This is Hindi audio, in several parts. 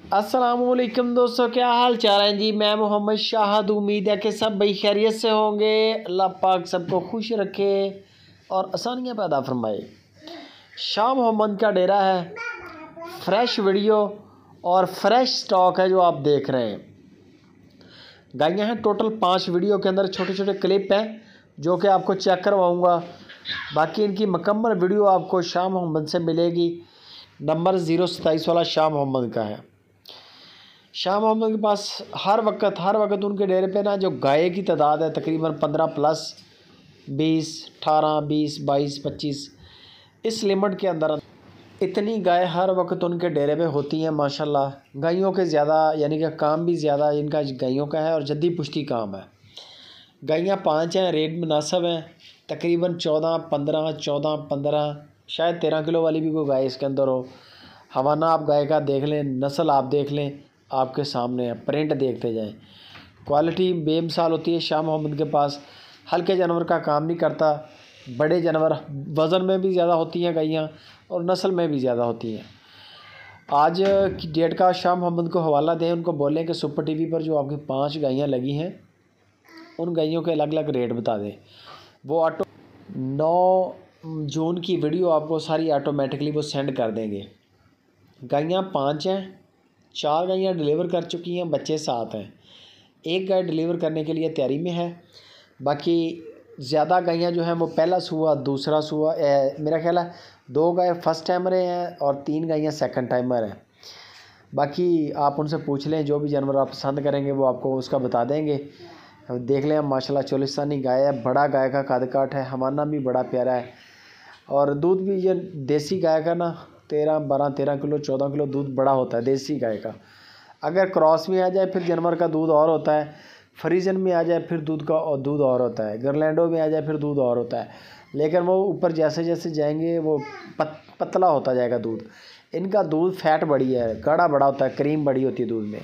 अस्सलामुअलैकुम दोस्तों, क्या हाल चाल है जी। मैं मोहम्मद शाहद। उम्मीद है कि सब भाई खैरियत से होंगे। अल्लाह पाक सबको खुश रखे और आसानियाँ पैदा फरमाए। शाह मोहम्मद का डेरा है। फ्रेश वीडियो और फ्रेश स्टॉक है जो आप देख रहे हैं। गायें हैं टोटल 5 वीडियो के अंदर छोटे छोटे क्लिप हैं जो कि आपको चेक करवाऊँगा। बाकी इनकी मुकम्मल वीडियो आपको शाह मोहम्मद से मिलेगी। नंबर 027 वाला शाह मोहम्मद का है। शाह मोहम्मद के पास हर वक्त उनके डेरे पे ना जो गाय की तादाद है तकरीबन 15 प्लस 20, 18, 20, 22, 25 इस लिमिट के अंदर इतनी गाय हर वक्त उनके डेरे पे होती हैं माशाल्लाह। गायों के ज़्यादा यानी कि काम भी ज़्यादा इनका गायों का है और जद्दी पुश्ती काम है। गायें 5 हैं, रेट मुनासिब हैं। तकरीबन 14, 15, 14, 15 शायद 13 किलो वाली भी कोई गाय इसके अंदर हो। हवाना आप गाय का देख लें, नस्ल आप देख लें, आपके सामने है। प्रिंट देखते जाएं, क्वालिटी बेमिसाल होती है। शाह मोहम्मद के पास हल्के जानवर का काम नहीं करता। बड़े जानवर वज़न में भी ज़्यादा होती हैं गायें और नस्ल में भी ज़्यादा होती हैं। आज की डेट का शाह मोहम्मद को हवाला दें, उनको बोलें कि सुपर टीवी पर जो आपकी 5 गायें लगी हैं उन गायों के अलग अलग रेट बता दें। वो 9 जून की वीडियो आपको सारी ऑटोमेटिकली वो सेंड कर देंगे। गायें 5 हैं, 4 गायें डिलीवर कर चुकी हैं, बच्चे 7 हैं। एक गाय डिलीवर करने के लिए तैयारी में है। बाकी ज़्यादा गायें जो हैं वो पहला सूआ, दूसरा सूआ, मेरा ख्याल है 2 गाय फर्स्ट टाइमर हैं और 3 गायें सेकंड टाइमर हैं। बाकी आप उनसे पूछ लें, जो भी जानवर आप पसंद करेंगे वो आपको उसका बता देंगे। देख लें, माशाल्लाह चोलिस्तानी गाय है, बड़ा गाय का कद काठ है, हमाना भी बड़ा प्यारा है और दूध भी ये देसी गाय का ना 13 किलो 14 किलो दूध बड़ा होता है देसी गाय का। अगर क्रॉस में आ जाए फिर जानवर का दूध और होता है। फ्रीजन में आ जाए फिर दूध और होता है। गरलैंडो में आ जाए फिर दूध और होता है। लेकिन वो ऊपर जैसे जैसे जाएंगे वो पतला होता जाएगा दूध। इनका दूध फैट बड़ी है, गाढ़ा बड़ा होता है, क्रीम बड़ी होती है दूध में।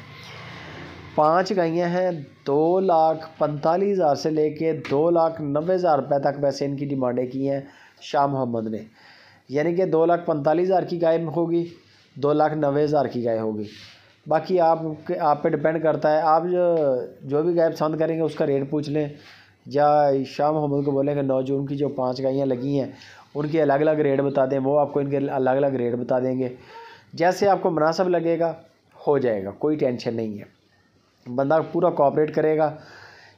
5 गायें हैं। 2,45,000 से लेके 2,90,000 रुपये तक वैसे इनकी डिमांडें की हैं शाह मोहम्मद ने। यानी कि 2,45,000 की गाय होगी, 2,90,000 की गाय होगी। बाकी आप पे डिपेंड करता है। आप जो भी गाय पसंद करेंगे उसका रेट पूछ लें, या शाह मोहम्मद को बोलेंगे 9 जून की जो 5 गायें लगी हैं उनके अलग अलग रेट बता दें, वो आपको इनके अलग अलग रेट बता देंगे। जैसे आपको मुनासिब लगेगा हो जाएगा, कोई टेंशन नहीं है। बंदा पूरा कोऑपरेट करेगा।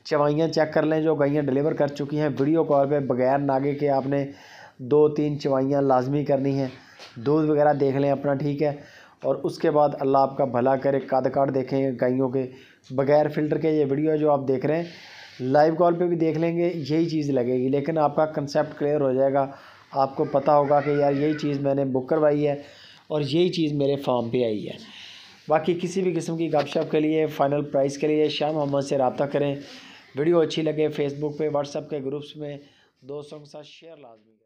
चवाइयाँ चेक कर लें जो गायें डिलीवर कर चुकी हैं, वीडियो कॉल पे बगैर नागे के आपने 2-3 चवाइयाँ लाजमी करनी हैं। दूध वगैरह देख लें अपना, ठीक है। और उसके बाद अल्लाह आपका भला करे, कद काट देखें गायों के बगैर फ़िल्टर के। ये वीडियो जो आप देख रहे हैं लाइव कॉल पे भी देख लेंगे, यही चीज़ लगेगी। लेकिन आपका कंसेप्ट क्लियर हो जाएगा, आपको पता होगा कि यार यही चीज़ मैंने बुक करवाई है और यही चीज़ मेरे फार्म पे आई है। बाकी किसी भी किस्म की गपशप के लिए, फ़ाइनल प्राइस के लिए शाह मोहम्मद से रब्ता करें। वीडियो अच्छी लगे फेसबुक पे, व्हाट्सएप के ग्रुप्स में दोस्तों के साथ शेयर लाजमी करें।